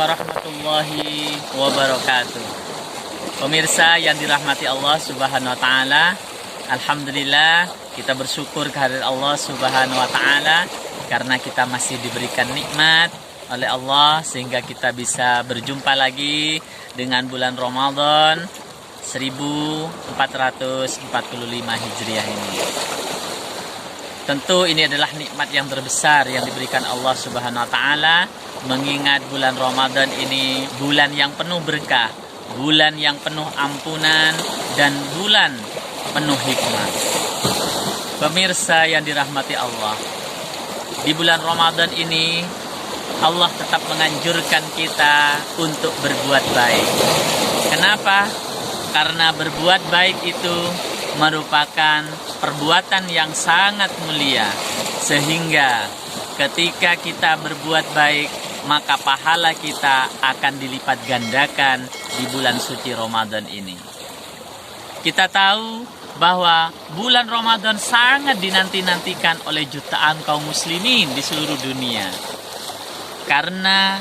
warahmatullahi wabarakatuh. Pemirsa yang dirahmati Allah Subhanahu wa taala, alhamdulillah kita bersyukur kehadirat Allah Subhanahu wa taala karena kita masih diberikan nikmat oleh Allah sehingga kita bisa berjumpa lagi dengan bulan Ramadan 1445 Hijriah ini. Tentu ini adalah nikmat yang terbesar yang diberikan Allah Subhanahu wa taala, mengingat bulan Ramadan ini bulan yang penuh berkah, bulan yang penuh ampunan, dan bulan penuh hikmah. Pemirsa yang dirahmati Allah, di bulan Ramadan ini Allah tetap menganjurkan kita untuk berbuat baik. Kenapa? Karena berbuat baik itu merupakan perbuatan yang sangat mulia, sehingga ketika kita berbuat baik maka pahala kita akan dilipat gandakan di bulan suci Ramadan ini. Kita tahu bahwa bulan Ramadan sangat dinanti-nantikan oleh jutaan kaum muslimin di seluruh dunia, karena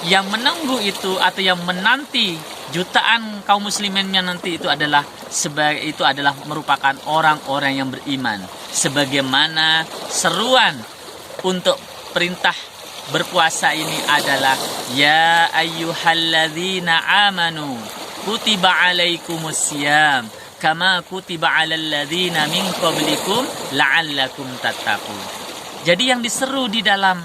yang menunggu itu atau yang menanti jutaan kaum musliminnya nanti itu adalah merupakan orang-orang yang beriman. Sebagaimana seruan untuk perintah berpuasa ini adalah ya ayyuhalladzina amanu kutiba alaikumusiyam kama kutiba alal ladzina min qablikum la'allakum tattaqun. Jadi yang diseru di dalam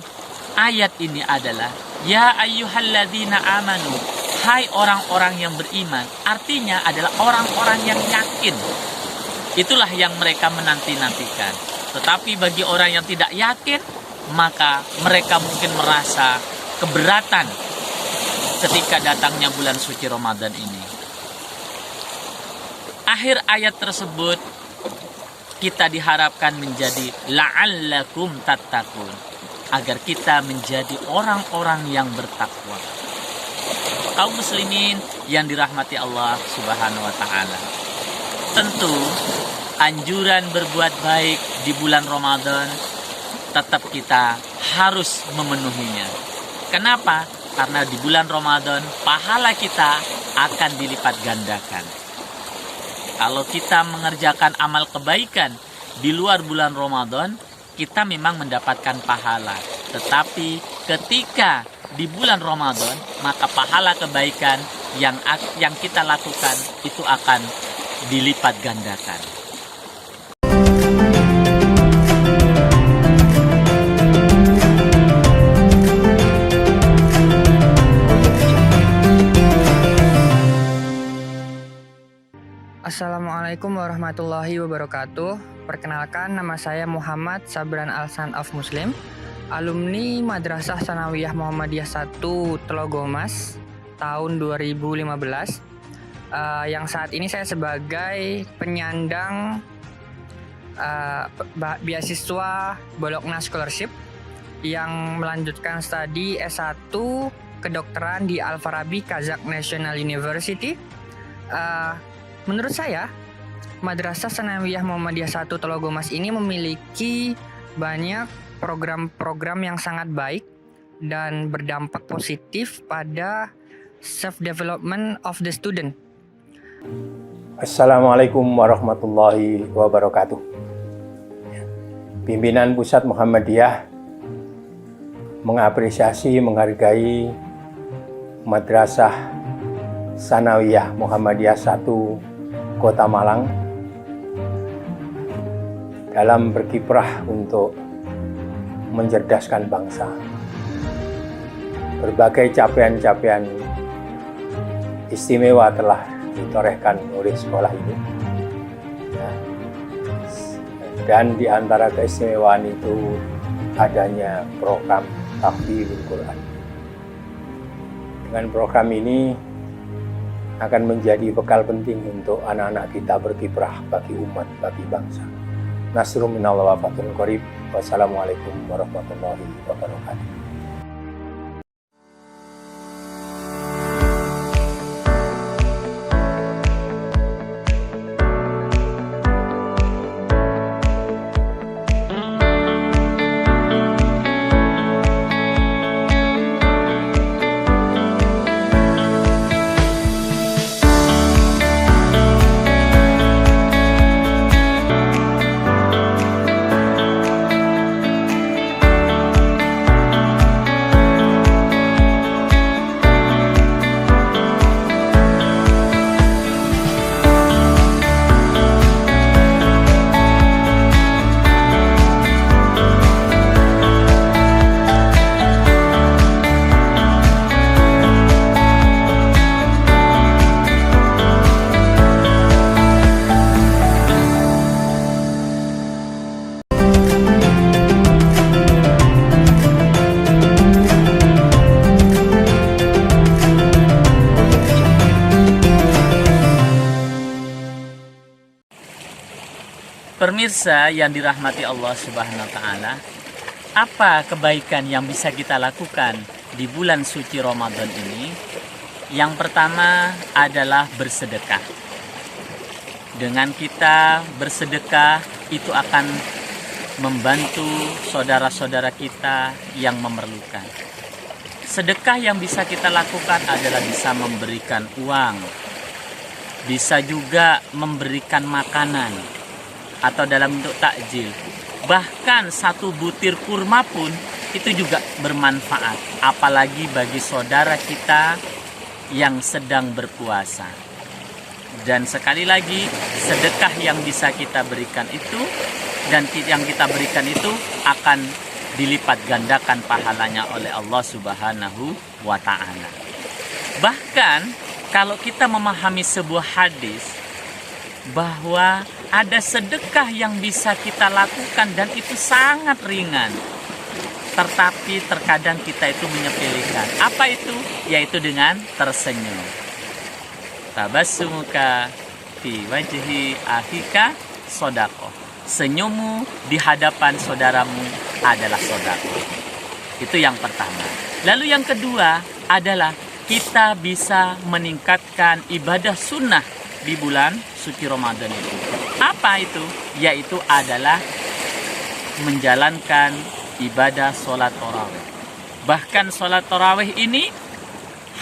ayat ini adalah ya ayyuhalladzina amanu, hai orang-orang yang beriman. Artinya adalah orang-orang yang yakin. Itulah yang mereka menanti-nantikan. Tetapi bagi orang yang tidak yakin, maka mereka mungkin merasa keberatan ketika datangnya bulan suci Ramadan ini. Akhir ayat tersebut kita diharapkan menjadi la'allakum tattaqun, agar kita menjadi orang-orang yang bertakwa. Kaum muslimin yang dirahmati Allah Subhanahu wa taala, tentu anjuran berbuat baik di bulan Ramadan tetap kita harus memenuhinya. Kenapa? Karena di bulan Ramadan pahala kita akan dilipat gandakan. Kalau kita mengerjakan amal kebaikan di luar bulan Ramadan, kita memang mendapatkan pahala. Tetapi ketika di bulan Ramadan, maka pahala kebaikan yang kita lakukan itu akan dilipat gandakan. Assalamualaikum warahmatullahi wabarakatuh. Perkenalkan, nama saya Muhammad Sabran Al-Sanaf Muslim, alumni Madrasah Sanawiyah Muhammadiyah 1 Telogomas tahun 2015. Yang saat ini saya sebagai penyandang beasiswa Bologna Scholarship yang melanjutkan studi S1 kedokteran di Al-Farabi Kazakh National University. Menurut saya, Madrasah Sanawiyah Muhammadiyah 1 Telogomas ini memiliki banyak program-program yang sangat baik dan berdampak positif pada self-development of the student. Assalamualaikum warahmatullahi wabarakatuh. Pimpinan Pusat Muhammadiyah mengapresiasi, menghargai Madrasah Sanawiyah Muhammadiyah 1 Kota Malang dalam berkiprah untuk mencerdaskan bangsa. Berbagai capaian-capaian istimewa telah ditorehkan oleh sekolah ini. Dan di antara keistimewaan itu adanya program Tahfidzul Quran. Dengan program ini akan menjadi bekal penting untuk anak-anak kita berkiprah bagi umat, bagi bangsa. Nasrun minallah wa fathun qarib. Wassalamualaikum warahmatullahi wabarakatuh. Pemirsa yang dirahmati Allah Subhanahu wa taala, apa kebaikan yang bisa kita lakukan di bulan suci Ramadan ini? Yang pertama adalah bersedekah. Dengan kita bersedekah itu akan membantu saudara-saudara kita yang memerlukan. Sedekah yang bisa kita lakukan adalah bisa memberikan uang, bisa juga memberikan makanan, atau dalam bentuk takjil. Bahkan satu butir kurma pun itu juga bermanfaat, apalagi bagi saudara kita yang sedang berpuasa. Dan sekali lagi, sedekah yang bisa kita berikan itu dan yang kita berikan itu akan dilipat gandakan pahalanya oleh Allah Subhanahu wa taala. Bahkan kalau kita memahami sebuah hadis bahwa ada sedekah yang bisa kita lakukan dan itu sangat ringan, tetapi terkadang kita itu menyepelekan. Apa itu? Yaitu dengan tersenyum. Tabassumuka fi wajhi akhika sodako. Senyummu di hadapan saudaramu adalah sodako. Itu yang pertama. Lalu yang kedua adalah kita bisa meningkatkan ibadah sunnah di bulan suci Ramadan itu. Apa itu? Yaitu adalah menjalankan ibadah sholat tarawih. Bahkan sholat tarawih ini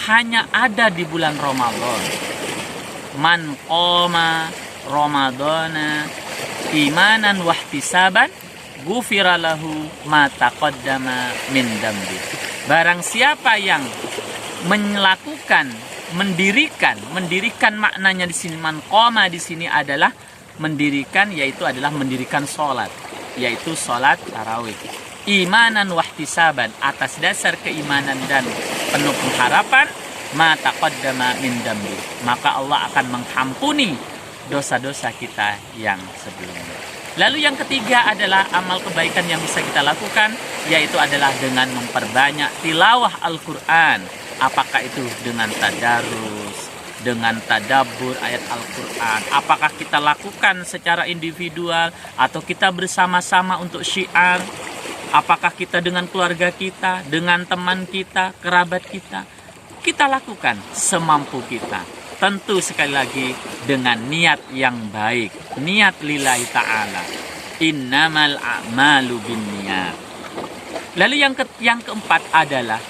hanya ada di bulan Ramadan. Man qoma Ramadana imanan wahtisaban ghufira lahu ma taqaddama min dambi. Barang siapa yang melakukan mendirikan maknanya di sini, man qoma di sini adalah mendirikan, yaitu adalah mendirikan sholat, yaitu sholat tarawih. Imanan wahtisaban, atas dasar keimanan dan penuh pengharapan, ma taqaddama min dambi, maka Allah akan mengampuni dosa-dosa kita yang sebelumnya. Lalu yang ketiga adalah amal kebaikan yang bisa kita lakukan, yaitu adalah dengan memperbanyak tilawah Al-Quran. Apakah itu dengan tadarus, dengan tadabbur ayat Al-Quran? Apakah kita lakukan secara individual atau kita bersama-sama untuk syiar? Apakah kita dengan keluarga kita, dengan teman kita, kerabat kita? Kita lakukan semampu kita. Tentu sekali lagi dengan niat yang baik, niat lillahi ta'ala. Innamal a'malu binniyat. Lalu yang keempat adalah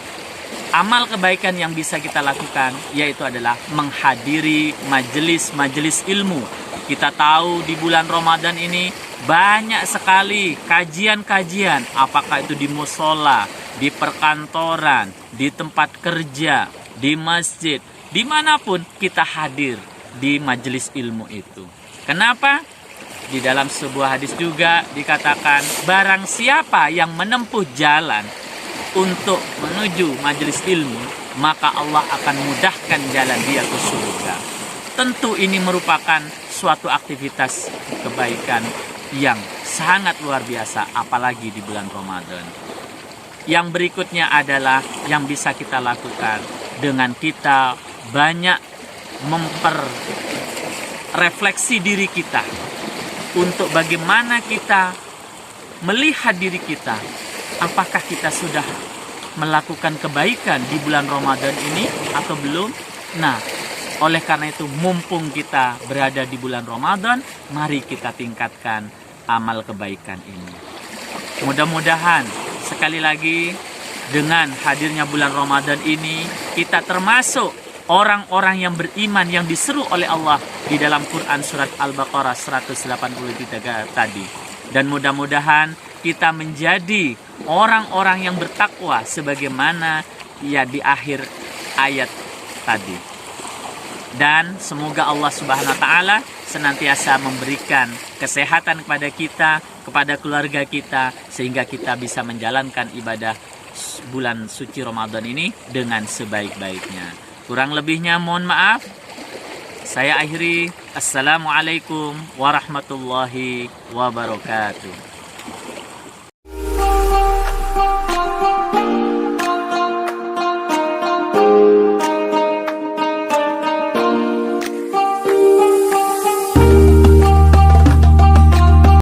amal kebaikan yang bisa kita lakukan, yaitu adalah menghadiri majelis-majelis ilmu. Kita tahu di bulan Ramadan ini banyak sekali kajian-kajian, apakah itu di musola, di perkantoran, di tempat kerja, di masjid, dimanapun kita hadir di majelis ilmu itu. Kenapa? Di dalam sebuah hadis juga dikatakan, barang siapa yang menempuh jalan untuk menuju majelis ilmu, maka Allah akan mudahkan jalan dia ke surga. Tentu ini merupakan suatu aktivitas kebaikan yang sangat luar biasa, apalagi di bulan Ramadan. Yang berikutnya adalah yang bisa kita lakukan dengan kita banyak memperrefleksi diri kita untuk bagaimana kita melihat diri kita. Apakah kita sudah melakukan kebaikan di bulan Ramadan ini atau belum? Nah, oleh karena itu mumpung kita berada di bulan Ramadan, mari kita tingkatkan amal kebaikan ini. Mudah-mudahan sekali lagi dengan hadirnya bulan Ramadan ini, kita termasuk orang-orang yang beriman yang diseru oleh Allah di dalam Quran surat Al-Baqarah 183 tadi. Dan mudah-mudahan kita menjadi orang-orang yang bertakwa sebagaimana ya di akhir ayat tadi. Dan semoga Allah Subhanahu wa taala senantiasa memberikan kesehatan kepada kita, kepada keluarga kita, sehingga kita bisa menjalankan ibadah bulan suci Ramadan ini dengan sebaik-baiknya. Kurang lebihnya mohon maaf. Saya akhiri. Assalamualaikum warahmatullahi wabarakatuh.